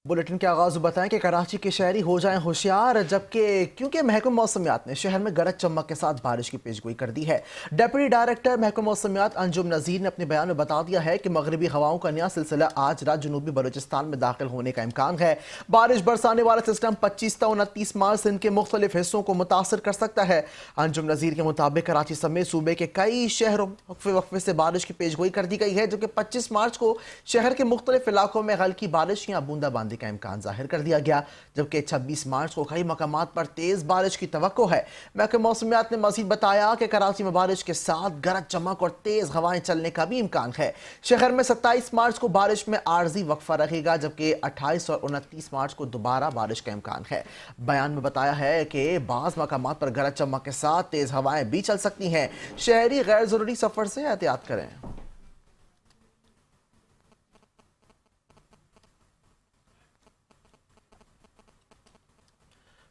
Bulletin के आगाज में बताएं कि कराची के शहरी हो जाएं होशियार, जबकि क्योंकि महकमा मौसमियात ने शहर में गरज चमक के साथ बारिश की पेशगोई कर दी है। डेप्यूटी डायरेक्टर महकमा मौसमियात अंजुम नज़ीर ने अपने बयान में बता दिया है कि मगरबी हवाओं का नया सिलसिला आज रात जनूबी बलूचिस्तान में दाखिल होने का इम्कान है। बारिश बरसाने वाला सिस्टम 25 से 29 मार्च से इनके मुख्तलिफ हिस्सों को मुतासर कर सकता है। अंजुम नज़ीर के मुताबिक कराची समेत सूबे के कई शहरों वक्फे वक्फे से बारिश की पेशगोई कर दी गई है, जबकि 25 मार्च को शहर के मुख्तलिफ इलाकों में हल्की बारिश या बूंदाबांदी का इम्कान जाहिर कर दिया गया, जबकि 26 मार्च को कई मकामात पर तेज बारिश की तवक्को है। महकमा मौसमियात ने मजीद बताया कि कराची में बारिश के साथ गरज चमक और तेज हवाएं चलने का भी इम्कान है। शहर में 27 मार्च को बारिश में आर्जी वक्फा रहेगा, जबकि 28 और 29 मार्च को दोबारा बारिश का इम्कान है। बयान में बताया है कि बाज़ मकामात पर गरज चमक के साथ तेज हवाएं भी चल सकती हैं। शहरी गैर जरूरी सफर से एहतियात करें।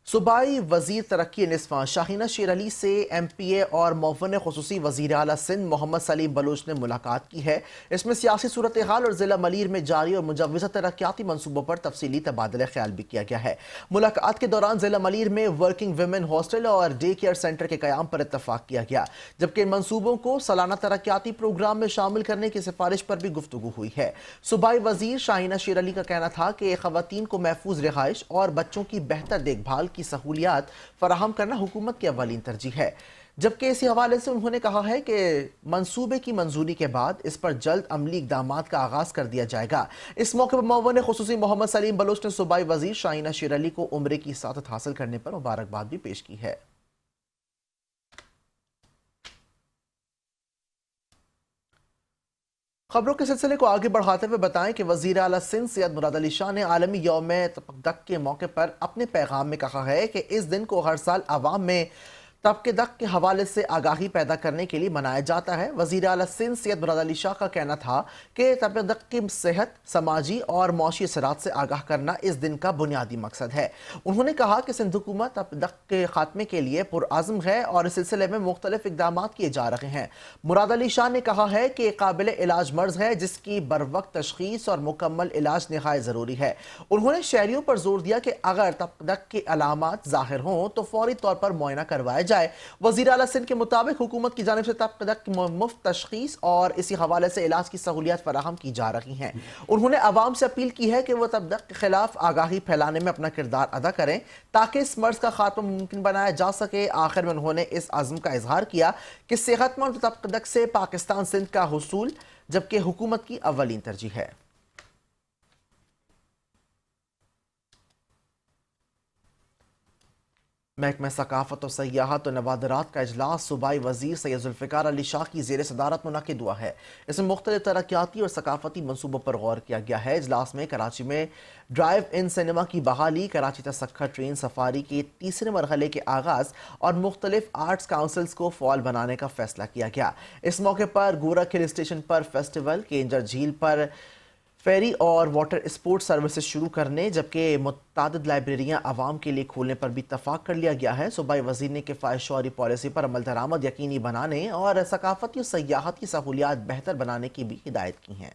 सूबाई वजीर तरक्की निस्वां शाहीना शेर अली से MPA और मुअव्विन खुसूसी वजीर आला सिंध मोहम्मद सलीम बलोच ने मुलाकात की है। इसमें सियासी सूरत हाल और जिला मलीर में जारी और मुजव्वज़ा तरक्याती मनसूबों पर तफसीली तबादला ख्याल भी किया गया है। मुलाकात के दौरान जिला मलीर में वर्किंग वुमेन हॉस्टल और डे केयर सेंटर के क़याम पर इत्तफाक किया गया, जबकि इन मनसूबों को सालाना तरक्याती प्रोग्राम में शामिल करने की सिफारिश पर भी गुफ्तगू हुई है। सूबाई वजीर शाहीना शेर अली का कहना था कि खवातीन को महफूज रिहाइश और बच्चों की बेहतर देखभाल की सहूलियात फराहम करना हुकूमत की अव्वलीन तरजीह है, जबकि इसी हवाले से उन्होंने कहा है कि मंसूबे की मंजूरी के बाद इस पर जल्द अमली इक़दामात का आगाज कर दिया जाएगा। इस मौके पर मुअव्विन खुसूसी मोहम्मद सलीम बलोच ने सूबाई वजीर शाहीना शेर अली को उम्रे की सादत हासिल करने पर मुबारकबाद भी पेश की है। खबरों के सिलसिले को आगे बढ़ाते हुए बताएं कि वजीर आला सिंध सैयद मुराद अली शाह ने आलमी यौम तपदक के मौके पर अपने पैगाम में कहा है कि इस दिन को हर साल अवाम में तपदक के हवाले से आगाही पैदा करने के लिए मनाया जाता है। वजीर आला सिंध सैयद मुराद अली शाह का कहना था कि तपदक की सेहत, समाजी और मौशी असरात से आगाह करना इस दिन का बुनियादी मकसद है। उन्होंने कहा कि सिंध हुकूमत तपदक के खात्मे के लिए पुरअज़्म है और इस सिलसिले में मुख्तलिफ इक़दामात किए जा रहे हैं। मुराद अली शाह ने कहा है कि काबिल इलाज मर्ज है जिसकी बरवक्त तशखीस और मुकम्मल इलाज निहायत ज़रूरी है। उन्होंने शहरियों पर जोर दिया कि अगर तपदक की अलामात ज़ाहिर हों तो फौरी तौर पर मुआयना करवाया जाए। वज़ीर आला सिंध के मुताबिक हुकूमत की जानिब से तपदक की मुफ्त तशखीस और इसी हवाले से इलाज की सहूलियत फराहम की जा रही हैं। उन्होंने अवाम से अपील की है कि वह तपदक के खिलाफ आगाही फैलाने में अपना किरदार अदा करें ताकि इस मर्ज का खात्मा मुमकिन बनाया जा सके। आखिर में उन्होंने इस अज़्म का इजहार किया कि सेहतमंद तपदक से पाकिस्तान सिंध का हुसूल जबकि हुकूमत की अव्वलीन तरजीह है। महकमा सकाफत और सयाहत और नवादरात का इजलास सूबाई वजीर सैयद जुल्फ़िकार अली शाह की ज़ेर सदारत मुनक़िद हुआ है। इसमें मुख्तलिफ तरक्याती और सकाफती मनसूबों पर गौर किया गया है। इजलास में कराची में ड्राइव इन सिनेमा की बहाली, कराची तसक्खर ट्रेन सफारी के तीसरे मरहले के आगाज़ और मुख्तलिफ आर्ट्स काउंसिल्स को फ़ॉल बनाने का फैसला किया गया। इस मौके पर गोरख हिल स्टेशन पर फेस्टिवल, केंजर झील पर फेरी और वाटर स्पोर्ट्स सर्विसेज शुरू करने, जबकि मुतादिद लाइब्रेरियां आवाम के लिए खोलने पर भी इत्तफाक कर लिया गया है। सूबाई वजीर ने किफ़ायत शौरी पॉलिसी पर अमल दरामद यकीनी बनाने और सकाफती और सयाहत की सहूलियात बेहतर बनाने की भी हिदायत की हैं।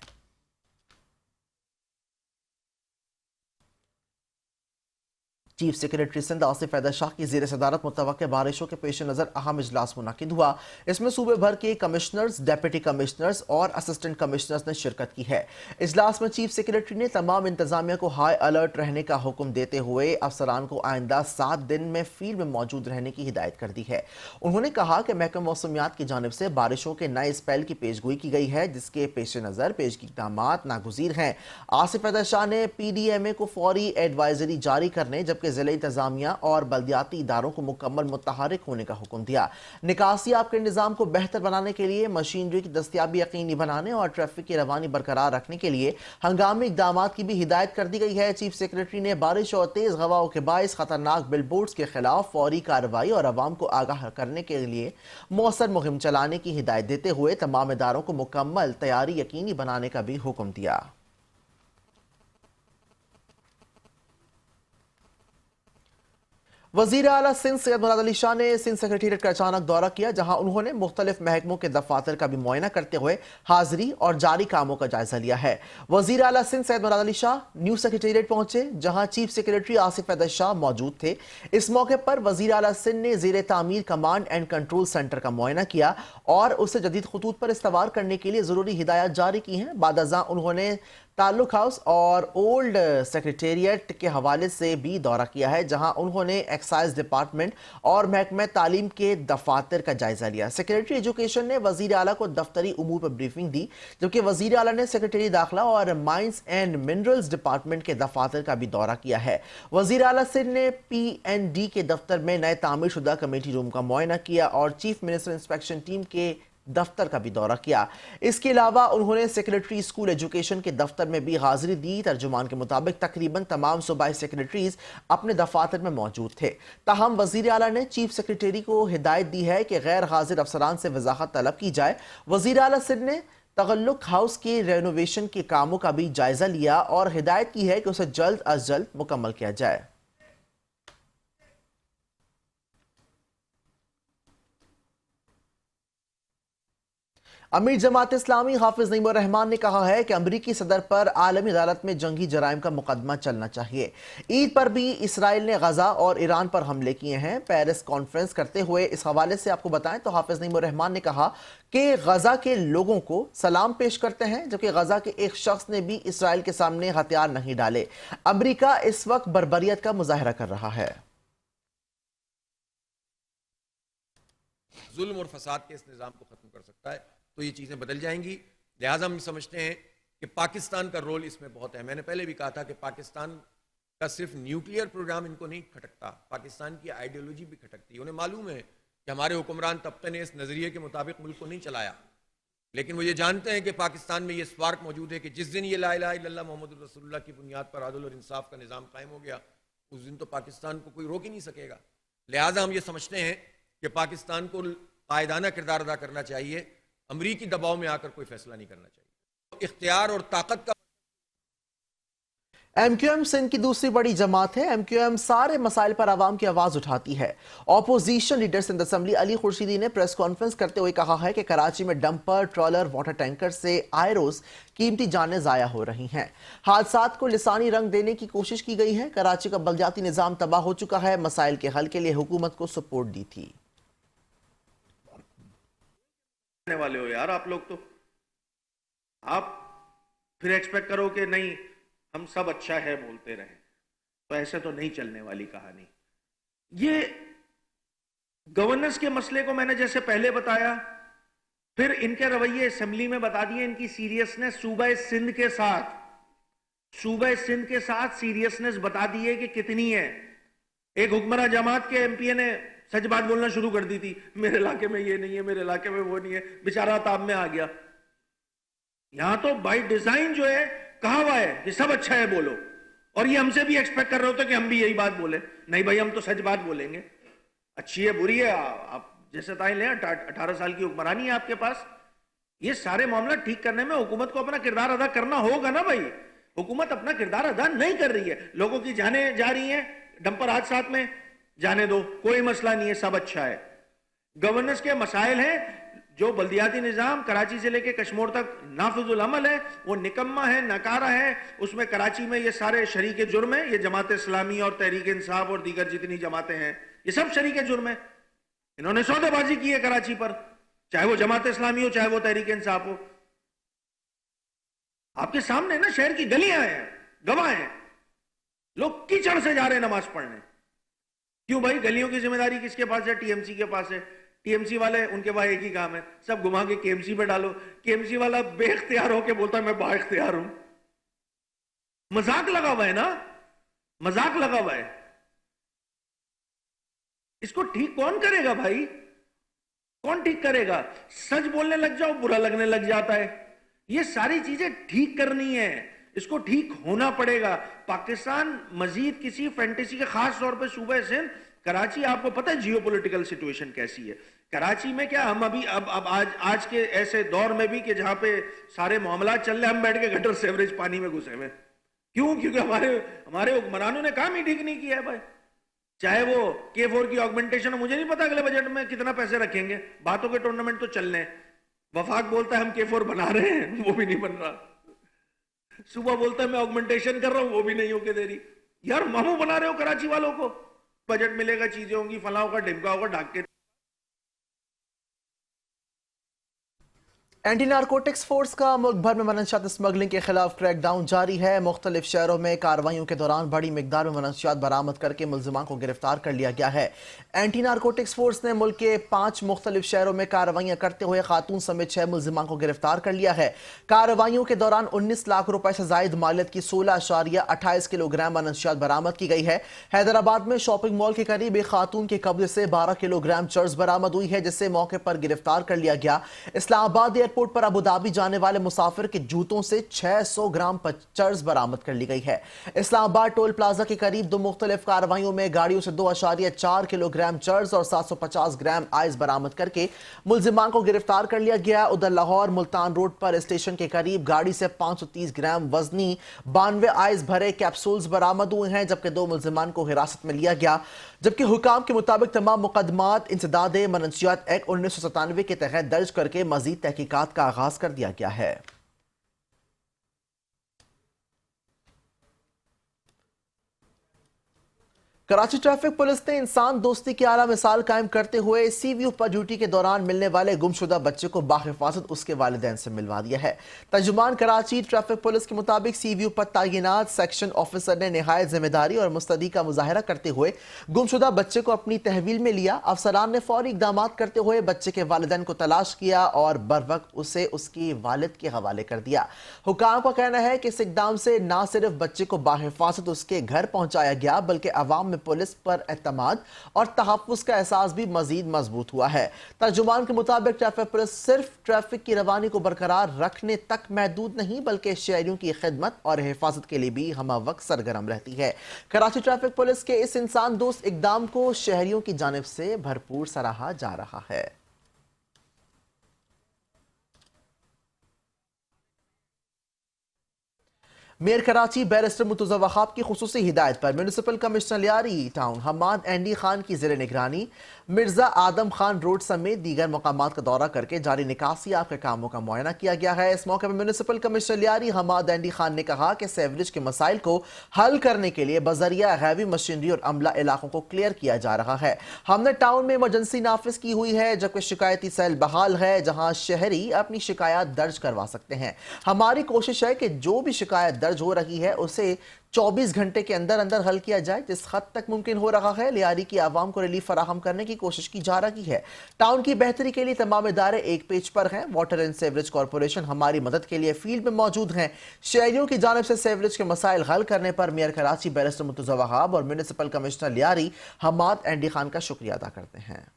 चीफ सेक्रेटरी सिंध आसिफ हैदर शाह की ज़ेर सदारत मुतवक्किल बारिशों के पेश नज़र अहम इजलास मुनक़िद हुआ। इसमें सूबे भर के कमिश्नर्स, डेप्यूटी कमिश्नर्स और असिस्टेंट कमिश्नर्स ने शिरकत की है। इजलास में चीफ सेक्रेटरी ने तमाम इंतजामिया को हाई अलर्ट रहने का हुक्म देते हुए अफसरान को आइंदा 7 दिन में फील्ड में मौजूद रहने की हिदायत कर दी है। उन्होंने कहा कि महकमा मौसमियात की जानिब से बारिशों के नए स्पेल की पेशगोई की गई है, जिसके पेश नज़र पेशगी इक़दामात नागुज़ीर हैं। आसिफ हैदर शाह ने PDMA को फौरी एडवाइजरी जारी करने, जबकि ज़िला इंतजामिया और बल्दियाती इदारों को मुकम्मल मुतहरिक होने का हुक्म दिया। निकासी आपके निज़ाम को बेहतर बनाने के लिए, मशीनरी की दस्तियाबी यकीनी बनाने और ट्रैफिक की रवानी बरकरार रखने के लिए हंगामी इक़दामात की भी हिदायत कर दी गई है। चीफ सेक्रेटरी ने बारिश और तेज़ हवाओं के बाइस खतरनाक बिलबोर्ड्स के खिलाफ फौरी कार्रवाई और आवाम को आगाह करने के लिए मौसर मुहिम चलाने की हिदायत देते हुए तमाम इदारों को मुकम्मल तैयारी यकीनी बनाने का भी हुक्म दिया। वजीर आला सिंध सैयद मुराद अली शाह ने सिंध सेक्रेटेरिएट का अचानक दौरा किया, जहां उन्होंने मुख्तलिफ महकमों के दफातर का भी मुआयना करते हुए हाजिरी और जारी कामों का जायजा लिया है। वजीर आला सिंध सैयद मुराद अली शाह न्यू सेक्रेटेरिएट पहुंचे, जहां चीफ सेक्रेटरी आसिफ अहमद शाह मौजूद थे। इस मौके पर वजीर आला सिंध ने ज़ेरे तामीर कमांड एंड कंट्रोल सेंटर का मुआयना किया और उसे जदीद खतूत पर इस्तवार करने के लिए ज़रूरी हिदायत जारी की हैं। बादअज़ां उन्होंने ताल्लुक हाउस और ओल्ड सेक्रेटेरिएट के हवाले से भी दौरा किया है, जहां उन्होंने एक्साइज डिपार्टमेंट और महकमा तालीम के दफातर का जायजा लिया। सेक्रेटरी एजुकेशन ने वजीर आला को दफ्तरी उमूर पर ब्रीफिंग दी, जबकि वजीर आला ने सेक्रेटरी दाखिला और माइंस एंड मिनरल्स डिपार्टमेंट के दफातर का भी दौरा किया है। वजीर आला सिंध ने PND के दफ्तर में नए तामीर शुदा कमेटी रूम का मुआयना किया और चीफ मिनिस्टर इंस्पेक्शन टीम के दफ्तर का भी दौरा किया। इसके अलावा उन्होंने सेक्रेटरी स्कूल एजुकेशन के दफ्तर में भी हाजिरी दी। तर्जुमान के मुताबिक तकरीबन तमाम सूबाई सेक्रेटरीज अपने दफातर में मौजूद थे। ताहम वजीर आला ने चीफ सेक्रेटरी को हिदायत दी है कि गैर हाजिर अफसरान से वजाहत तलब की जाए। वजीर आला सिंध ने तगल्लुक हाउस के रेनोवेशन के कामों का भी जायजा लिया और हिदायत की है कि उसे जल्द अज जल्द मुकम्मल किया जाए। अमीर जमात इस्लामी हाफिज नईमुर रहमान ने कहा है कि अमरीकी सदर पर आलमी अदालत में जंगी जराइम का मुकदमा चलना चाहिए। ईद पर भी इसराइल ने गजा और ईरान पर हमले किए हैं। पेरिस कॉन्फ्रेंस करते हुए इस हवाले से आपको बताएं तो हाफिज नईमुर रहमान ने कहा कि गजा के लोगों को सलाम पेश करते हैं, जबकि गजा के एक शख्स ने भी इसराइल के सामने हथियार नहीं डाले। अमरीका इस वक्त बर्बरियत का मुजाहरा कर रहा है। जुल्म और फसाद के इस निज़ाम को ख़त्म कर सकता है तो ये चीज़ें बदल जाएंगी। लिहाजा हम समझते हैं कि पाकिस्तान का रोल इसमें बहुत है। मैंने पहले भी कहा था कि पाकिस्तान का सिर्फ न्यूक्लियर प्रोग्राम इनको नहीं खटकता, पाकिस्तान की आइडियोलॉजी भी खटकती है। उन्हें मालूम है कि हमारे हुक्मरान तबके ने इस नज़रिए के मुताबिक मुल्क को नहीं चलाया, लेकिन वो ये जानते हैं कि पाकिस्तान में ये स्पार्क मौजूद है कि जिस दिन ये ला इलाहा इल्लल्लाह मोहम्मद रसूलुल्लाह की बुनियाद पर आदल और इंसाफ का निज़ाम कायम हो गया, उस दिन तो पाकिस्तान को कोई रोक ही नहीं सकेगा। लिहाजा हम ये समझते हैं कि पाकिस्तान को कायदाना किरदार अदा करना चाहिए, अमरीकी दबाव में आकर कोई फैसला नहीं करना चाहिए। इख्तियार और ताकत का MQM सिंध की दूसरी बड़ी जमात है। MQM सारे मसाइल पर आवाम की आवाज उठाती है। Opposition leader Sindh assembly Ali Khurshidi ने प्रेस कॉन्फ्रेंस करते हुए कहा है कि कराची में डंपर, ट्रॉलर, वाटर टैंकर से आए रोज कीमती जानें जाया हो रही हैं। हादसात को लिसानी रंग देने की कोशिश की गई है। कराची का बलदियाती निजाम तबाह हो चुका है। मसाइल के हल के लिए हुकूमत को सपोर्ट दी थी। वाले हो यार आप लोग, तो आप फिर एक्सपेक्ट करो कि नहीं हम सब अच्छा है बोलते रहे, तो ऐसे तो नहीं चलने वाली कहानी। ये गवर्नेंस के मसले को मैंने जैसे पहले बताया, फिर इनके रवैये असेंबली में बता दिए, इनकी सीरियसनेस सूबा सिंध के साथ सीरियसनेस बता दिए कि कितनी है। एक हुक्मरान जमात के MP ने सच बात बोलना शुरू कर दी थी, मेरे इलाके में ये नहीं है, मेरे इलाके में वो नहीं है, बेचारा ताब में आ गया। यहां तो बाय डिजाइन जो है कहा हुआ है कि सब अच्छा है बोलो, और ये हमसे भी एक्सपेक्ट कर रहे होते कि हम भी यही बात बोले। नहीं भाई, हम तो सच बात बोलेंगे। अच्छी है बुरी है, आप जैसे ताई ले, 18 साल की हुक्मरानी है आपके पास। ये सारे मामला ठीक करने में हुकूमत को अपना किरदार अदा करना होगा ना भाई। हुकूमत अपना किरदार अदा नहीं कर रही है, लोगों की जानें जा रही हैं डंपर हादसात में, जाने दो, कोई मसला नहीं है, सब अच्छा है। गवर्नेंस के मसाइल हैं, जो बल्दियाती निजाम कराची से लेके कश्मीर तक नाफिजुल अमल है, वो निकम्मा है, नकारा है। उसमें कराची में ये सारे शरीक जुर्म है, ये जमात इस्लामी और तहरीक इंसाफ और दीगर जितनी जमातें हैं, ये सब शरीक जुर्म है। इन्होंने सौदेबाजी की है कराची पर, चाहे वो जमात इस्लामी हो, चाहे वो तहरीक इंसाफ हो। आपके सामने ना शहर की गलियां हैं, गवाह हैं, लोग कीचड़ से जा रहे हैं नमाज पढ़ने। क्यों भाई? गलियों की जिम्मेदारी किसके पास है? TMC के पास है। TMC वाले, उनके पास एक ही काम है, सब घुमा के KMC पे डालो। KMC वाला बेख्तियार होके बोलता है मैं बाइख्तियार हूं। मजाक लगा हुआ है ना, मजाक लगा हुआ है। इसको ठीक कौन करेगा भाई? कौन ठीक करेगा? सच बोलने लग जाओ, बुरा लगने लग जाता है। ये सारी चीजें ठीक करनी है, इसको ठीक होना पड़ेगा। पाकिस्तान मजीद किसी फैंटेसी के, खास तौर पे सूबा सिंध, कराची, आपको पता है जियोपॉलिटिकल सिचुएशन कैसी है कराची में। क्या हम अभी अब आज के ऐसे दौर में भी कि जहां पे सारे मामला चल रहे, हम बैठ के गटर सेवरेज पानी में घुसे हुए। क्यों? क्योंकि हमारे हुक्मरानों ने काम ही ठीक नहीं किया है भाई। चाहे वो K4 की ऑगमेंटेशन हो, मुझे नहीं पता अगले बजट में कितना पैसे रखेंगे, बातों के टूर्नामेंट तो चल रहे हैं। वफाक बोलता है हम K4 बना रहे हैं, वो भी नहीं बन रहा। सुबह बोलता है मैं ऑगमेंटेशन कर रहा हूं, वो भी नहीं होके दे रही। यार मामू बना रहे हो कराची वालों को, बजट मिलेगा, चीजें होंगी, फला होगा, ढिमका होगा, ढाक के। एंटी नारकोटिक्स फोर्स का मुल्क भर में मनशियात स्मगलिंग के खिलाफ क्रैकडाउन जारी है। मुख्तलिफ शहरों में कार्रवाइयों के दौरान बड़ी मिकदार में मनशियात बरामद करके मुलजिमान को गिरफ्तार कर लिया गया है। एंटी नारकोटिक्स फोर्स ने मुल्क के 5 मुख्तलिफ शहरों में कार्रवाइयां करते हुए खातून समेत 6 मुलजिमान को गिरफ्तार कर लिया है। कार्रवाइयों के दौरान 19 लाख रुपए से जायद मालियत की 16.28 किलोग्राम मनशियात बरामद की गई है। हैदराबाद में शॉपिंग मॉल के करीब एक खातून के कब्जे से 12 किलोग्राम चर्स बरामद हुई है, जिसे मौके पर गिरफ्तार कर लिया गया। इस्लामाबाद एयरपोर्ट पर अबू धाबी जाने वाले मुसाफिर के जूतों से 600 ग्राम चर्स बरामद कर ली गई है। इस्लामाबाद टोल प्लाजा के करीब 2 मुख्तलिफ कार्रवाइयों में गाड़ियों से 2.4 किलोग्राम चर्स और 750 ग्राम आइस बरामद करके मुलजिमान को गिरफ्तार कर लिया गया। उधर लाहौर मुल्तान रोड पर स्टेशन के करीब गाड़ी से 530 ग्राम वजनी 92 आइस भरे कैप्सूल्स बरामद हुए हैं, जबकि 2 मुलजिमान को हिरासत में लिया गया। जबकि हुकाम के मुताबिक तमाम मुकदमात इंसदाद मनशियात एक्ट 1997 के तहत दर्ज करके मजीद तहकीकात का आगाज कर दिया गया है। कराची ट्रैफिक पुलिस ने इंसान दोस्ती की आला मिसाल कायम करते हुए सीवीयू पर ड्यूटी के दौरान मिलने वाले गुमशुदा बच्चे को बाहिफाजत उसके वालिदैन से मिलवा दिया है। तर्जुमान कराची ट्रैफिक पुलिस के मुताबिक सीवीयू पर तैनात सेक्शन ऑफिसर ने निहायत जिम्मेदारी और मुस्तैदी का मुजाहरा करते हुए गुमशुदा बच्चे को अपनी तहवील में लिया। अफसरान ने फौरी इकदाम करते हुए बच्चे के वालिदैन को तलाश किया और बर वक्त उसे उसकी वालिद के हवाले कर दिया। हुकाम का कहना है कि इस इकदाम से न सिर्फ बच्चे को बाहिफाजत उसके घर पहुंचाया गया, बल्कि अवाम में पुलिस पर एतमाद और तहफ़्फ़ुज़ का एहसास भी मजीद मजबूत हुआ है। तर्जुमान के मुताबिक ट्रैफिक पुलिस सिर्फ ट्रैफिक की रवानी को बरकरार रखने तक महदूद नहीं, बल्कि शहरियों की खिदमत और हिफाजत के लिए भी हम वक्त सरगर्म रहती है। कराची ट्रैफिक पुलिस के इस इंसान दोस्त इकदाम को शहरियों की जानिब से भरपूर सराहा जा रहा है। मेयर कराची बैरिस्टर मुर्तज़ा वहाब की खुसूसी हिदायत पर municipal commissioner Lyari town Hammad Andi Khan की ज़ेर निगरानी मिर्जा आदम खान रोड समेत दीगर मकामात का दौरा करके जारी निकासी के कामों का मुआयना किया गया है। इस मौके पर म्यूनिसिपल कमिश्नर लियारी हमाद एंडी खान ने कहा कि सेवरेज के मसाइल को हल करने के लिए बजरिया गैबी मशीनरी और अमला इलाकों को क्लियर किया जा रहा है। हमने टाउन में इमरजेंसी नाफिज की हुई है, जबकि शिकायती सेल बहाल है, जहां शहरी अपनी शिकायत दर्ज करवा सकते हैं। हमारी कोशिश है कि जो भी शिकायत दर्ज हो रही है उसे 24 घंटे के अंदर अंदर हल किया जाए। जिस हद तक मुमकिन हो रहा है लियारी की आवाम को रिलीफ फराहम करने की कोशिश की जा रही है। टाउन की बेहतरी के लिए तमाम इदारे एक पेज पर हैं। वाटर एंड सेवरेज कॉरपोरेशन हमारी मदद के लिए फील्ड में मौजूद हैं। शहरियों की जानिब से सेवरेज के मसाइल हल करने पर मेयर कराची बैरिस्टर मुर्तज़ा वहाब और म्यूनिसिपल कमिश्नर लियारी हमाद एंडी खान का शुक्रिया अदा करते हैं।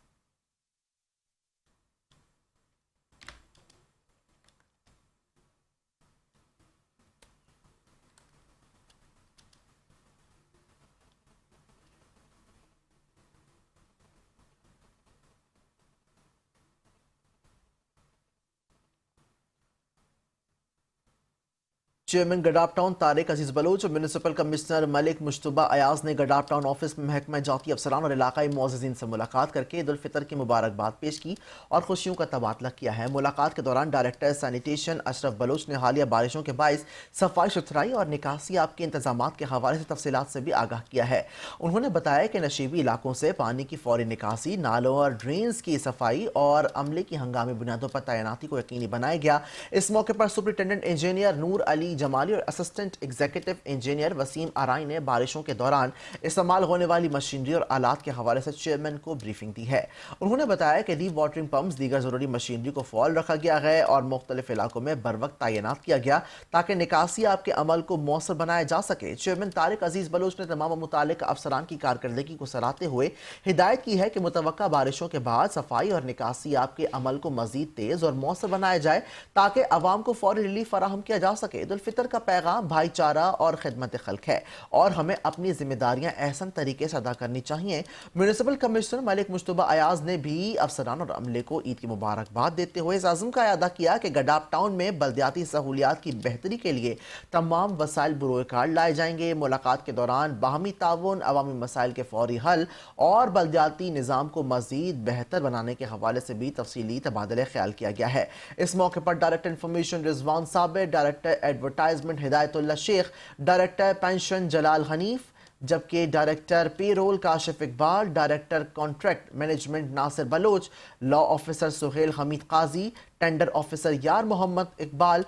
चेयरमैन गडाप टाउन तारिक अजीज बलोच और म्यूनिसिपल कमिश्नर मलिक मुश्तबा अयाज ने गडाप टाउन ऑफिस में महकमा जाती अफसरान और इलाकाई मुअज़्ज़िज़ीन से मुलाकात करके ईद उल फितर की मुबारकबाद पेश की और खुशियों का तबादला किया है। मुलाकात के दौरान डायरेक्टर सैनिटेशन अशरफ बलोच ने हालिया बारिशों के बायस सफाई सुथराई और निकासी के इंतजाम के हवाले से तफसीलात से भी आगाह किया है। उन्होंने बताया कि नशीबी इलाकों से पानी की फौरी निकासी, नालों और ड्रेन्स की सफाई और अमले की हंगामी बुनियादों पर तैनाती को यकीनी बनाया गया। इस मौके पर सुपरिटेंडेंट इंजीनियर नूर अली जमाली और असिस्टेंट एग्जीक्यूटिव इंजीनियर वसीम आराई ने बारिशों के दौरान इस्तेमाल होने वाली मशीनरी और आलात के हवाले से चेयरमैन को ब्रीफिंग दी है। उन्होंने बताया कि डी वाटरिंग पंप्स, दीगर जरूरी मशीनरी को फॉल रखा गया है और मुख्तलिफ इलाकों में बर वक्त तैनात किया गया ताकि निकासी आपके अमल को मौसर बनाया जा सके। चेयरमैन तारिक अजीज बलोच ने तमाम मुतालिका अफसरान की कारकर्दगी को सराहते हुए हिदायत की है कि मुतवक्का बारिशों के बाद सफाई और निकासी आपके अमल को मजीद तेज और मौसर बनाया जाए ताकि अवाम को फौरी रिलीफ फराहम किया जा सके। ईद उल الفطر کا پیغام بھائی چارہ اور خدمت خلق ہے اور ہمیں اپنی ذمہ داریاں احسن طریقے سے ادا کرنی چاہیے۔ میونسپل کمشنر ملک مشتبہ ایاز نے بھی افسران اور عملے کو عید کی مبارکباد دیتے ہوئے اس عزم کا اعادہ کیا کہ گڈاپ ٹاؤن میں بلدیاتی سہولیات کی بہتری کے لیے تمام وسائل بروئے کار لائے جائیں گے۔ ملاقات کے دوران باہمی تعاون، عوامی مسائل کے فوری حل اور بلدیاتی نظام کو مزید بہتر بنانے کے حوالے سے بھی تفصیلی تبادلہ خیال کیا گیا ہے۔ اس موقع پر ڈائریکٹر انفارمیشن رضوان ثابت، ڈائریکٹر ایڈورٹائزمنٹ ہدایت اللہ شیخ، ڈائریکٹر پینشن جلال حنیف، جبکہ director payroll Kashif Iqbal, director contract management Nasir Baloch, law officer Sohail Hameed Qazi, tender officer Yar Muhammad Iqbal,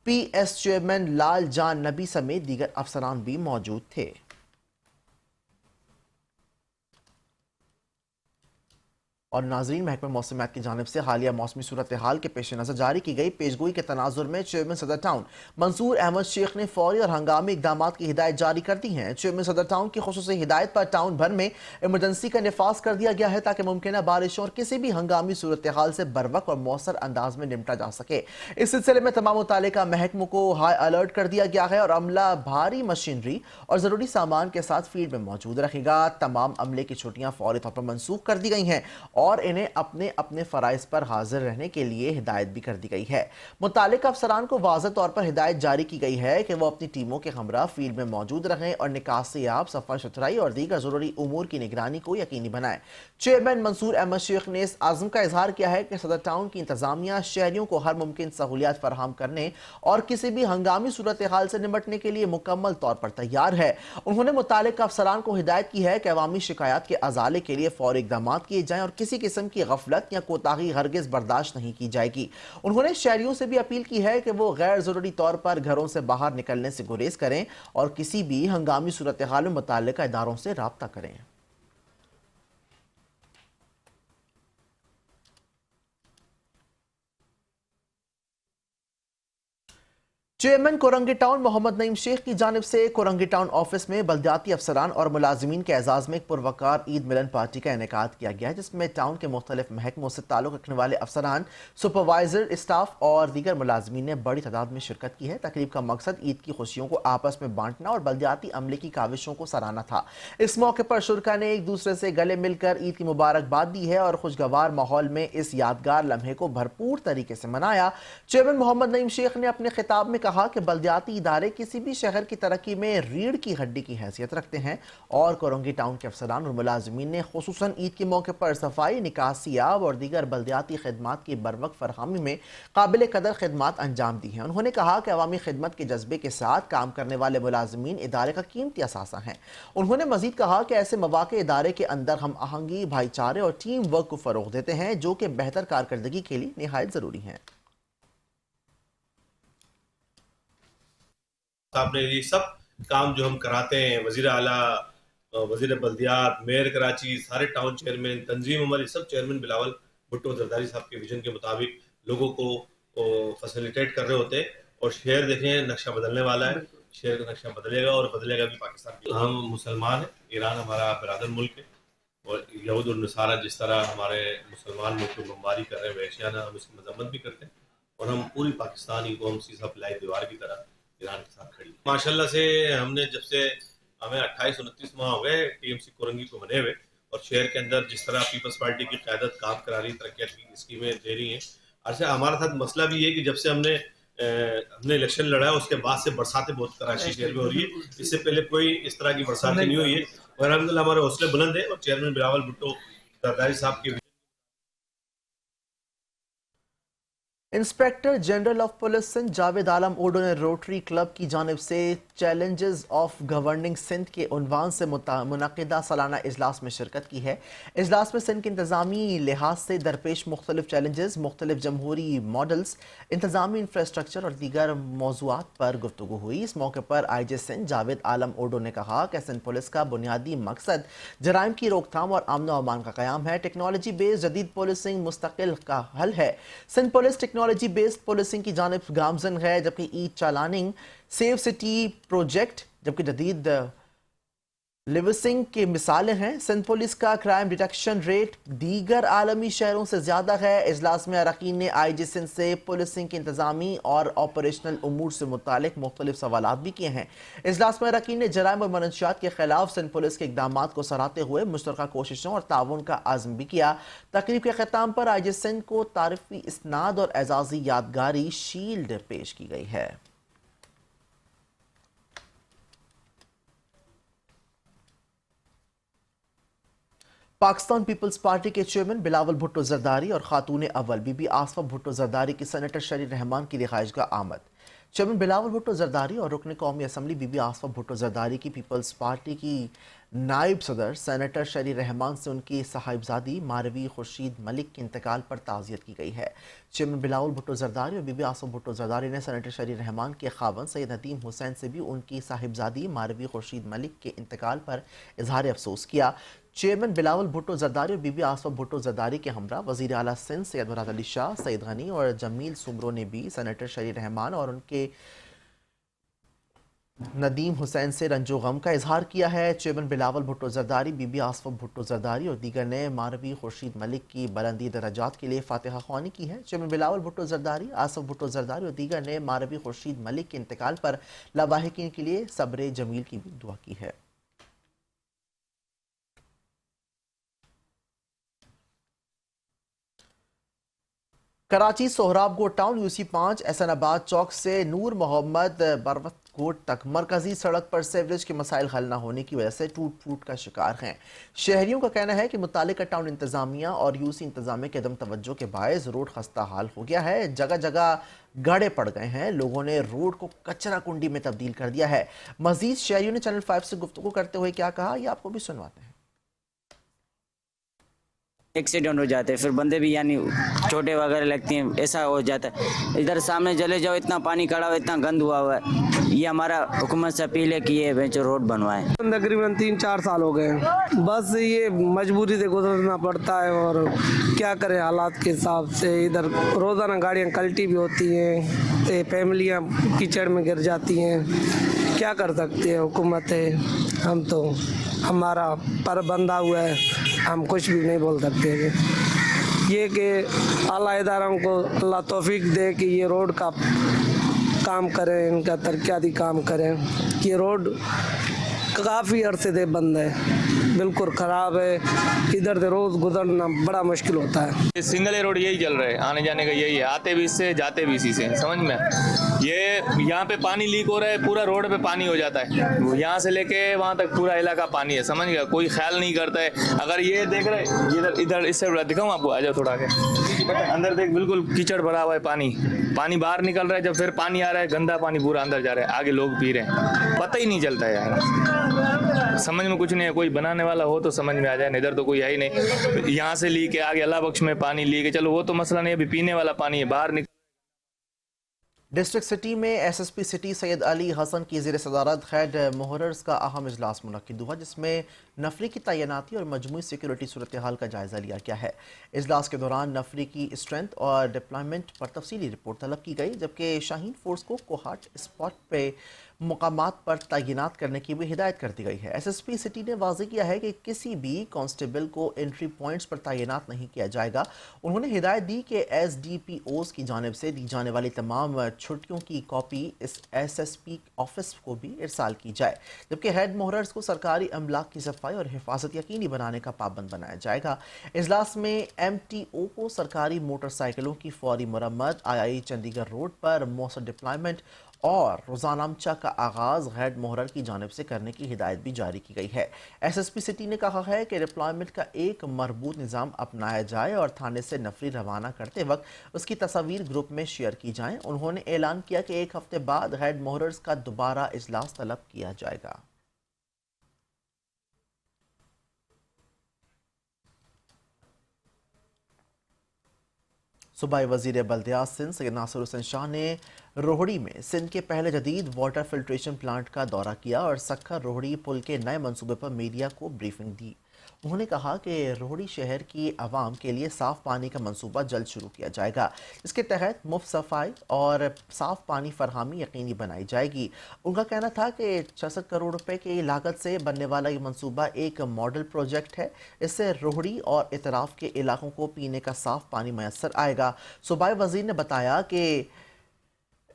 P S chairman Lal Jan نبی سمیت دیگر افسران بھی موجود تھے۔ اور ناظرین، محکمہ موسمیات کی جانب سے حالیہ موسمی صورتحال کے پیش نظر جاری کی گئی پیشگوئی کے تناظر میں چیئرمین صدر ٹاؤن منصور احمد شیخ نے فوری اور ہنگامی اقدامات کی ہدایت جاری کر دی ہیں۔ چیئرمین صدر ٹاؤن کی خصوصی ہدایت پر ٹاؤن بھر میں ایمرجنسی کا نفاذ کر دیا گیا ہے تاکہ ممکنہ بارشوں اور کسی بھی ہنگامی صورتحال سے بروقت اور مؤثر انداز میں نمٹا جا سکے۔ اس سلسلے میں تمام متعلقہ محکموں کو ہائی الرٹ کر دیا گیا ہے اور عملہ بھاری مشینری اور ضروری سامان کے ساتھ فیلڈ میں موجود رہے گا۔ تمام عملے کی چھٹیاں فوری طور پر منسوخ کر دی گئی ہیں اور انہیں اپنے فرائض پر حاضر رہنے کے لیے ہدایت بھی کر دی گئی ہے۔ متعلقہ افسران کو واضح طور پر ہدایت جاری کی گئی ہے کہ وہ اپنی ٹیموں کے ہمراہ فیلڈ میں موجود رہیں اور نکاسی آب، صفائی ستھرائی اور دیگر ضروری امور کی نگرانی کو یقینی بنائیں۔ چیئرمین منصور احمد شیخ نے اس عزم کا اظہار کیا ہے کہ صدر ٹاؤن کی انتظامیہ شہریوں کو ہر ممکن سہولیات فراہم کرنے اور کسی بھی ہنگامی صورتحال سے نمٹنے کے لیے مکمل طور پر تیار ہے۔ انہوں نے متعلقہ افسران کو ہدایت کی ہے کہ عوامی شکایات کے ازالے کے لیے فوری اقدامات کیے جائیں اور کسی قسم کی غفلت یا کوتاہی ہرگز برداشت نہیں کی جائے گی۔ انہوں نے شہریوں سے بھی اپیل کی ہے کہ وہ غیر ضروری طور پر گھروں سے باہر نکلنے سے گریز کریں اور کسی بھی ہنگامی صورتحال میں متعلقہ اداروں سے رابطہ کریں۔ چیئرمین کورنگی ٹاؤن محمد نعیم شیخ کی جانب سے کورنگی ٹاؤن آفس میں بلدیاتی افسران اور ملازمین کے اعزاز میں ایک پروقار عید ملن پارٹی کا انعقاد کیا گیا ہے، جس میں ٹاؤن کے مختلف محکموں سے تعلق رکھنے والے افسران، سپروائزر، اسٹاف اور دیگر ملازمین نے بڑی تعداد میں شرکت کی ہے۔ تقریب کا مقصد عید کی خوشیوں کو آپس میں بانٹنا اور بلدیاتی عملے کی کاوشوں کو سراہنا تھا۔ اس موقع پر شرکاء نے ایک دوسرے سے گلے مل کر عید کی مبارکباد دی ہے اور خوشگوار ماحول میں اس یادگار لمحے کو بھرپور طریقے سے منایا۔ چیئرمین محمد نعیم شیخ نے اپنے خطاب میں کہا کہ بلدیاتی ادارے کسی بھی شہر کی ترقی میں ریڑھ کی ہڈی کی حیثیت رکھتے ہیں اور کورنگی ٹاؤن کے افسران اور ملازمین نے خصوصاً عید کے موقع پر صفائی، نکاسی آب اور دیگر بلدیاتی خدمات کی بروقت فراہمی میں قابل قدر خدمات انجام دی ہیں۔ انہوں نے کہا کہ عوامی خدمت کے جذبے کے ساتھ کام کرنے والے ملازمین ادارے کا قیمتی اثاثہ ہیں۔ انہوں نے مزید کہا کہ ایسے مواقع ادارے کے اندر ہم آہنگی، بھائی چارے اور ٹیم ورک کو فروغ دیتے ہیں جو کہ بہتر کارکردگی کے لیے نہایت ضروری ہیں۔ صاحب نے یہ سب کام جو ہم کراتے ہیں، وزیر اعلیٰ، وزیر بلدیات، میئر کراچی، سارے ٹاؤن چیئرمین، تنظیم ہماری سب چیئرمین بلاول بھٹو زرداری صاحب کے ویژن کے مطابق لوگوں کو فیسیلیٹیٹ کر رہے ہوتے ہیں اور شہر دیکھیں نقشہ بدلنے والا ہے، شہر کا نقشہ بدلے گا اور بدلے گا بھی پاکستان کے۔ ہم مسلمان ہیں، ایران ہمارا برادر ملک ہے اور یہود اور نصارہ جس طرح ہمارے مسلمان ملک کو بمباری کر رہے ہیں وحشیانہ، ہم اس کی مذمت بھی کرتے ہیں اور ہم پوری پاکستانی قوم سیدھا پلائی دیوار کی طرح ایران کے ساتھ کھڑی۔ ماشاءاللہ سے ہم نے جب سے ہمیں 28-29 ماہ ہو گئے ٹی ایم سی کورنگی کو بنے ہوئے اور شہر کے اندر جس طرح پیپلز پارٹی کی قیادت کام کرا رہی، ترقیات کی اسکیمیں دے رہی ہیں۔ اچھا، ہمارا ساتھ مسئلہ بھی یہ کہ جب سے ہم نے الیکشن لڑا ہے اس کے بعد سے برساتیں بہت کراچی شہر میں ہو رہی ہے، اس سے پہلے کوئی اس طرح کی برساتیں نہیں ہوئی ہے اور الحمدللہ ہمارے حوصلے بلند ہیں اور چیئرمین بلاول بھٹو زرداری صاحب کے inspector general of police Sindh Javed Alam odo نے روٹری کلب کی جانب سے چیلنجز آف گورننگ سندھ کے عنوان سے منعقدہ سالانہ اجلاس میں شرکت کی ہے۔ اجلاس میں سندھ کے انتظامی لحاظ سے درپیش مختلف چیلنجز، مختلف جمہوری ماڈلز، انتظامی انفراسٹرکچر اور دیگر موضوعات پر گفتگو ہوئی۔ اس موقع پر آئی جی سندھ جاوید عالم اوڈو نے کہا کہ سندھ پولیس کا بنیادی مقصد جرائم کی روک تھام اور امن و امان کا قیام ہے۔ ٹیکنالوجی بیس جدید پولیسنگ مستقل کا حل ہے۔ Sindh police technology based policing کی جانب گامزن ہے، جبکہ ای چالاننگ، سیف سٹی پروجیکٹ، جبکہ جدید लिविसिंग की मिसालें हैं। सिंध पुलिस का क्राइम डिटेक्शन रेट दीगर आलमी शहरों से ज़्यादा है। इजलास में अरकान ने IG सिंध से पुलिसिंग के इंतजामी और ऑपरेशनल उमूर से मुतालिक मुख्तलिफ सवालात भी किए हैं। इजलास में अरकान ने जराइम और मनशियात के खिलाफ सिंध पुलिस के इकदामात को सराहते हुए मुश्तरका कोशिशों और ताउन का आज़म भी किया। तकरीब के ख़िताम पर IG सिंध को तारीफ़ी इसनाद और एजाज़ी यादगारी शील्ड पेश की गई है। पाकिस्तान पीपल्स पार्टी के चेयरमैन बिलावल भुट्टो जरदारी और खातून अव्वल बीबी आसफा भुट्टो जरदारी की सेनेटर शरीर रहमान की रिहाइशगाह आमद। चेयरमैन बिलावल भुट्टो जरदारी और रुकन कौमी असम्बली बीबी आसफा भुट्टो जरदारी की पीपल्स पार्टी की नायब सदर सेनेटर शरीर रहमान से उनकी साहिबजादी मारवी खुर्शीद मलिक के इंतकाल पर ताज़ियत की गई है। चेयरमैन बिलावल भुट्टो जरदारी और बीबी आसफा भुट्टो जरदारी ने सेनेटर शरीर रहमान के खावन सैयद नदीम हुसैन से भी उनकी साहिबजादी मारवी खुर्शीद मलिक के इंतकाल पर इजहार अफसोस किया। चेयरमैन बिलावल भुट्टो जरदारी और बीबी आसफा भुट्टो जरदारी के हमरा वज़ीर आला सिंध सैयद मुराद अली शाह, सैयद गनी और जमील सुमरो ने भी सेनेटर शरीर रहमान और उनके नदीम हुसैन से रंजो गम का इजहार किया है। चेयरमैन बिलावल भुट्टो जरदारी, बीबी आसफा भुट्टो जरदारी और दीगर ने मारवी खुर्शीद मलिक की बुलंदी दराजात के लिए फातिहा ख्वानी की है। चेयरमैन बिलावल भुट्टो जरदारी, आसफ भुट्टो जरदारी और दीगर ने मारवी खुर्शीद मलिक के इंतकाल पर लावाहिकीन के लिए सब्र जमील की भी दुआ की है। कराची सोहराबगोट टाउन UC5 एहसनाबाद चौक से नूर मोहम्मद बरवतकोट तक मरकजी सड़क पर सीवरेज के मसाइल हल न होने की वजह से टूट फूट का शिकार हैं। शहरियों का कहना है कि मुतालिका टाउन इंतजामिया और UC इंतजामिया के अदम तवज्जो के बायस रोड खस्ता हाल हो गया है। जगह जगह गड्ढे पड़ गए हैं। लोगों ने रोड को कचरा कुंडी में तब्दील कर दिया है। मजीद शहरियों ने चैनल 5 से गुफ्तगू करते हुए क्या कहा, ये आपको भी सुनवाते हैं। एक्सीडेंट हो जाते हैं, फिर बंदे भी यानी चोटें वगैरह लगती हैं, ऐसा हो जाता है। इधर सामने चले जाओ, इतना पानी खड़ा हुआ, इतना गंद हुआ हुआ है। ये हमारा हुकूमत से अपील है कि ये बेंचो रोड बनवाएं। तकरीबन 3-4 साल हो गए, बस ये मजबूरी से गुजरना पड़ता है और क्या करें हालात के हिसाब से। इधर रोज़ाना गाड़ियाँ कल्टी भी होती हैं, फैमिलियाँ कीचड़ में गिर जाती हैं। क्या कर सकते हैं हुकूमत है, हम तो हमारा पर बंधा हुआ है, हम कुछ भी नहीं बोल सकते। ये कि आला इदारों को अल्लाह तौफीक दे कि ये रोड का काम करें, इनका तरक्याती काम करें। ये रोड काफ़ी अरसे से बंद है, बिल्कुल ख़राब है। इधर से रोज़ गुजरना बड़ा मुश्किल होता है। सिंगल रोड यही चल रहा है, आने जाने का यही है, आते भी इससे जाते भी इसी से, समझ में। ये यहाँ पे पानी लीक हो रहा है, पूरा रोड पे पानी हो जाता है, यहाँ से लेके वहाँ तक पूरा इलाका पानी है, समझ गया। कोई ख्याल नहीं करता है। अगर ये देख रहे इधर इधर इससे दिखाऊँ आपको, आ जाओ थोड़ा आगे, अंदर देख बिल्कुल कीचड़ भरा हुआ है, पानी बाहर निकल रहा है। जब फिर पानी आ रहा है, गंदा पानी पूरा अंदर जा रहा है, आगे लोग पी रहे हैं, पता ही नहीं चलता है यार, समझ में कुछ नहीं है। कोई बनाने वाला हो तो समझ में आ जाए, इधर तो कोई है ही नहीं। यहाँ से लीक है, आगे अल्लाह बख्श में पानी लीक है, चलो वो तो मसला नहीं, अभी पीने वाला पानी है, बाहर निकल। डिस्ट्रिक्ट सिटी में SSP सिटी सैयद अली हसन की ज़ेर सदारत खैड मुहर्रर्स का अहम इजलास मुनक्किद हुआ, जिसमें नफरी की तैनाती और मजमूई सिक्योरिटी सूरत हाल का जायज़ा लिया गया है। इजलास के दौरान नफरी की स्ट्रेंथ और डिप्लॉयमेंट पर तफसीली रिपोर्ट तलब की गई, जबकि शाहीन फोर्स को कोहाट स्पॉट पे मुकामात पर तैनात करने की भी हिदायत कर दी गई है। SSP सिटी ने वाज़ेह किया है कि किसी भी कांस्टेबल को एंट्री पॉइंट्स पर तैनात नहीं किया जाएगा। उन्होंने हिदायत दी कि SDPOs की जानिब से दी जाने वाली तमाम छुट्टियों की कॉपी इस SSP ऑफिस को भी इरसाल की जाए, जबकि हेड मोहरर्स को सरकारी अमलाक की सफाई और हिफाजत यकीनी बनाने का पाबंद बनाया जाएगा। इजलास में MTO को सरकारी मोटरसाइकिलों की फौरी मुरम्मत, II चंडीगढ़ रोड पर मौसर डिप्लॉयमेंट और रोज़ानामचा का आगाज़ हेड मोहरर की जानिब से करने की हिदायत भी जारी की गई है। SSP सिटी ने कहा है कि डिप्लॉयमेंट का एक मरबूत निज़ाम अपनाया जाए और थाने से नफरी रवाना करते वक्त उसकी तस्वीर ग्रुप में शेयर की जाएं। उन्होंने ऐलान किया कि 1 हफ्ते बाद हेड मोहरर्स का दोबारा इजलास तलब किया जाएगा। सूबाई वज़ीर बल्दियात सिंध सैयद नासिर हुसैन शाह ने रोहड़ी में सिंध के पहले जदीद वाटर फिल्ट्रेशन प्लांट का दौरा किया और सक्खर रोहड़ी पुल के नए मंसूबे पर मीडिया को ब्रीफिंग दी। उन्होंने कहा कि रोहड़ी शहर की आवाम के लिए साफ पानी का मंसूबा जल्द शुरू किया जाएगा, इसके तहत मुफ्त सफाई और साफ पानी फरहमी यकीनी बनाई जाएगी। उनका कहना था कि 66 करोड़ रुपए की लागत से बनने वाला ये मंसूबा एक मॉडल प्रोजेक्ट है। इससे रोहड़ी और इतराफ के इलाकों को पीने का साफ पानी मैसर आएगा। सूबाई वजीर ने बताया कि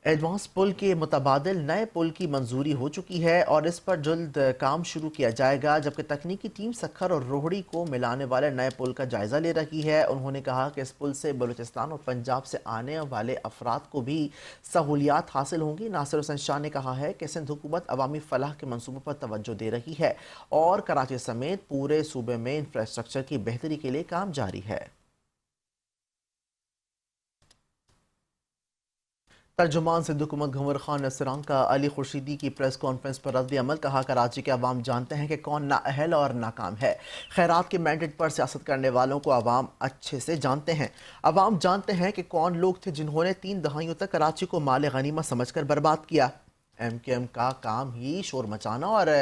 एडवांस पुल के मुतबादिल नए पुल की मंजूरी हो चुकी है और इस पर जल्द काम शुरू किया जाएगा, जबकि तकनीकी टीम सक्खर और रोहड़ी को मिलाने वाले नए पुल का जायजा ले रही है। उन्होंने कहा कि इस पुल से बलूचिस्तान और पंजाब से आने वाले अफराद को भी सहूलियात हासिल होंगी। नासिर हुसैन शाह ने कहा है कि सिंध हुकूमत अवामी फलाह के मंसूबों पर तवज्जो दे रही है और कराची समेत पूरे सूबे में इंफ्रास्ट्रक्चर की बेहतरी के लिए काम जारी है। तर्जुमान सिंध हुकूमत गंवर खान नसरान का अली खुर्शीदी की प्रेस कॉन्फ्रेंस पर रद्द अमल। कहा कराची के अवाम जानते हैं कि कौन नाअहल और नाकाम है। खैरात के मैंडेट पर सियासत करने वालों को अवाम अच्छे से जानते हैं। अवाम जानते हैं कि कौन लोग थे जिन्होंने 3 दहाइयों तक कराची को माल गनीमत समझकर बर्बाद किया। MQM का काम ही शोर मचाना और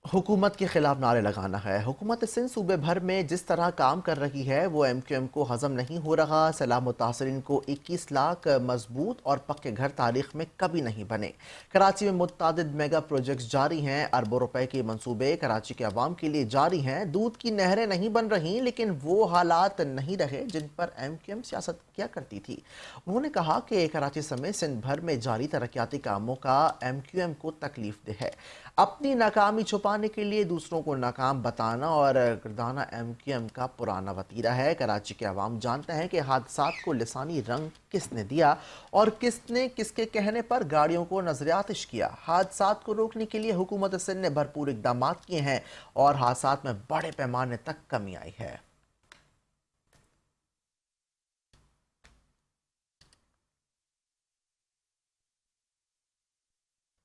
हुकूमत के खिलाफ नारे लगाना है। हुकूमत सिंध सूबे भर में जिस तरह काम कर रही है वो MQM को हजम नहीं हो रहा। सैलाब मुतासरीन को 21 लाख मजबूत और पक्के घर तारीख में कभी नहीं बने। कराची में मुतअद्दिद मेगा प्रोजेक्ट्स जारी हैं। अरबों रुपए के मंसूबे कराची के अवाम के लिए जारी हैं। दूध की नहरें नहीं बन रही, लेकिन वो हालात नहीं रहे जिन पर MQM सियासत किया करती थी। उन्होंने कहा कि कराची समेत सिंध भर में जारी तरक्याती कामों का MQM को तकलीफ दे है। अपनी नाकामी छुपाने के लिए दूसरों को नाकाम बताना और गर्दाना MQM का पुराना वतीरा है। कराची के अवाम जानते हैं कि हादसात को लिसानी रंग किसने दिया और किसने किसके कहने पर गाड़ियों को नजरियातिश किया। हादसात को रोकने के लिए हुकूमत सिंध ने भरपूर इकदाम किए हैं और हादसात में बड़े पैमाने तक कमी आई है।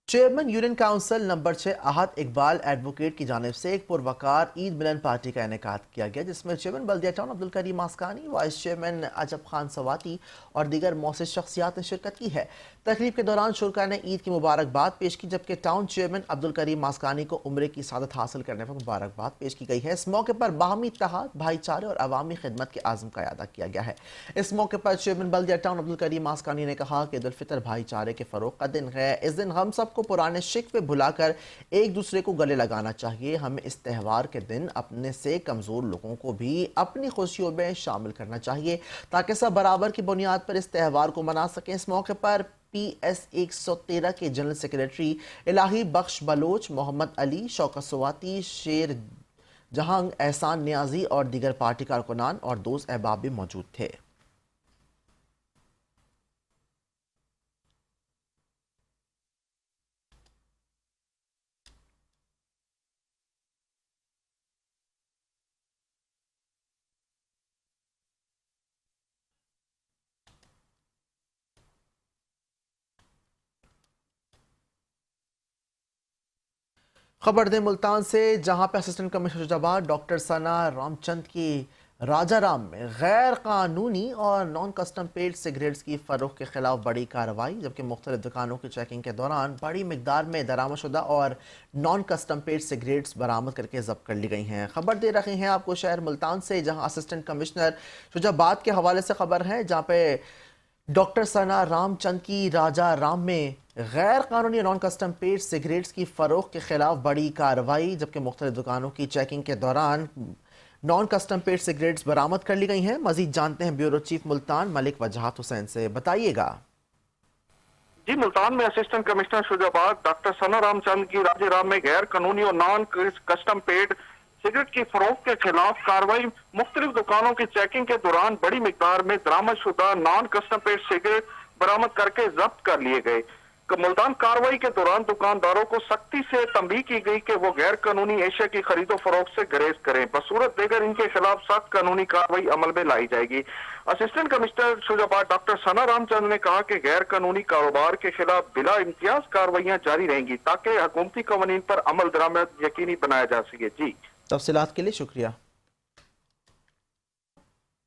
चेयरमैन यूनियन काउंसिल नंबर 6 अहद इकबाल एडवोकेट की जानिब से एक पुरवकार ईद मिलन पार्टी का इनेकाद किया गया, जिसमें चेयरमैन बल्दिया town Abdul Karim आसकानी, vice chairman अजब खान सवाती और दीगर मौसस शख्सियात ने शिरकत की है। तकरीब के दौरान शुरका ने ईद की मुबारकबाद पेश की, जबकि टाउन चेयरमैन अब्दुल करीम आसकानी को उम्रे की सादत हासिल करने पर मुबारकबाद पेश की गई है। इस मौके पर बाहमी इत्तेहाद, भाईचारे और अवामी खिदमत के आज़म का अदा किया गया है। इस मौके पर चेयरमैन बल्दिया टाउन अब्दुल करीम आसकानी ने कहा कि ईद उल फितर भाईचारे के फरोग का दिन है। इस दिन हम सबको पुराने शिकवे भुलाकर एक दूसरे को गले लगाना चाहिए। हमें इस त्यौहार के दिन अपने से कमजोर लोगों को भी अपनी खुशियों में शामिल करना चाहिए ताकि सब बराबर की बुनियाद पर इस त्यौहार को मना सकें। इस मौके पर PS 113 के जनरल सेक्रेटरी इलाही बख्श बलोच, मोहम्मद अली, शौकत सवाती, शेर जहांग, एहसान नियाजी और दीगर पार्टी कारकुनान और दोस्त अहबाब भी मौजूद थे। खबर दे मुल्तान से, जहां पे असिस्टेंट कमिश्नर शुजाबाद डॉक्टर सना रामचंद की राजाराम में गैर कानूनी और नॉन कस्टम पेड सिगरेट्स की फरोख्त के खिलाफ बड़ी कार्रवाई, जबकि मुख्तलिफ दुकानों की चेकिंग के दौरान बड़ी मिकदार में दरामदशुदा और नॉन कस्टम पेड सिगरेट्स बरामद करके जब्त कर ली गई हैं। खबर दे रहे हैं आपको शहर मुल्तान से, जहां असिस्टेंट कमिश्नर शुजाबाद के हवाले से खबर है, जहां पे डॉक्टर सना रामचंद की राजाराम में गैर कानूनी नॉन कस्टम पेड सिगरेट्स की फरोख्त के खिलाफ बड़ी कार्रवाई, जबकि मुख्तलिफ दुकानों की चेकिंग के दौरान नॉन कस्टम पेड सिगरेट्स बरामद कर ली गई हैं। मजीद जानते हैं ब्यूरो चीफ मुल्तान मलिक वजाहत हुसैन से, बताइएगा। जी, मुल्तान में असिस्टेंट कमिश्नर शुजाबाद डॉक्टर सना रामचंद की राजाराम में गैर कानूनी और नॉन कस्टम पेड सिगरेट की फरोख्त के खिलाफ कार्रवाई। मुख्तलिफ दुकानों की चेकिंग के दौरान बड़ी मिकदार में दरामदशुदा नॉन कस्टम पेड सिगरेट बरामद करके जब्त कर लिए गए। मुल्तान कार्रवाई के दौरान दुकानदारों को सख्ती से तंबीह की गई कि वो गैर कानूनी एशिया की खरीदो फरोख्त से गुरेज करें। बसूरत देकर इनके खिलाफ सख्त कानूनी कार्रवाई अमल में लाई जाएगी। असिस्टेंट कमिश्नर शुजाबाद डॉक्टर सना रामचंद ने कहा कि गैर कानूनी कारोबार के खिलाफ बिला इम्तियाज कार्रवाइयां जारी रहेंगी ताकि हुकूमती कवानीन पर अमल दरामद यकीनी बनाया जा सके। जी, तफसीलात के लिए शुक्रिया।